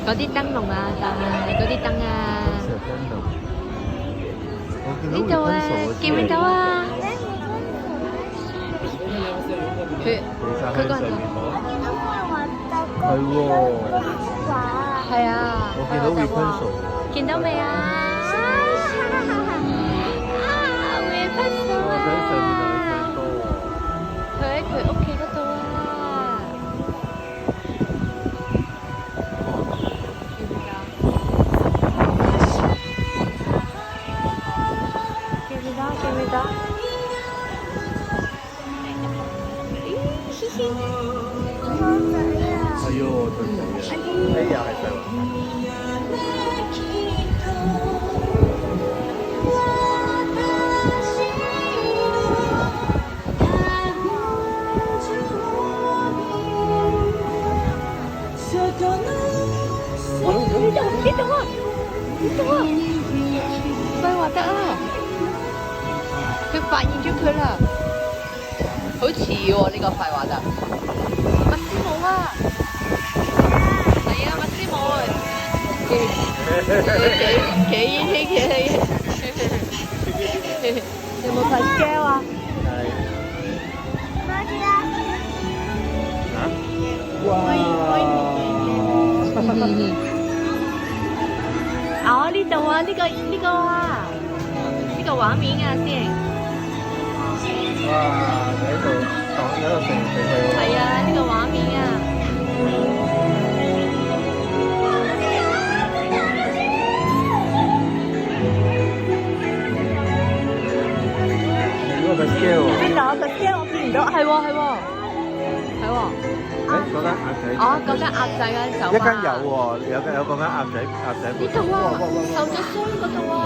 嗰啲燈籠啊，但係嗰啲燈啊，蛇燈籠。我見到呢度啊，見唔見到啊？佢佢個人係喎，係啊，我見到 Rapunzel。見到未啊？啊，Rapunzel 我喺上面啊！就睇到喎。佢喺佢屋企嗰度啊！見唔見到？見唔見到？嘻嘻。係喎，對對嘅。呢又係對喎。呢度啊！呢度啊！費華德啊！佢發現咗佢啦，好似喎呢個費華德。麥斯姆啊！係啊，麥斯姆啊！企，有冇發膠啊？哦，呢度啊，呢個啊，呢個畫面啊先。哇！喺度講喺度成成佢喎。係啊，呢個畫面啊。呢個係 scale 喎。邊度個 scale 我見唔到，係喎係喎，係喎。誒，嗰間鴨仔。哦，嗰間鴨仔嘅酒吧。一間有喎，有嗰間鴨仔。呢度啊，受咗傷嗰度啊。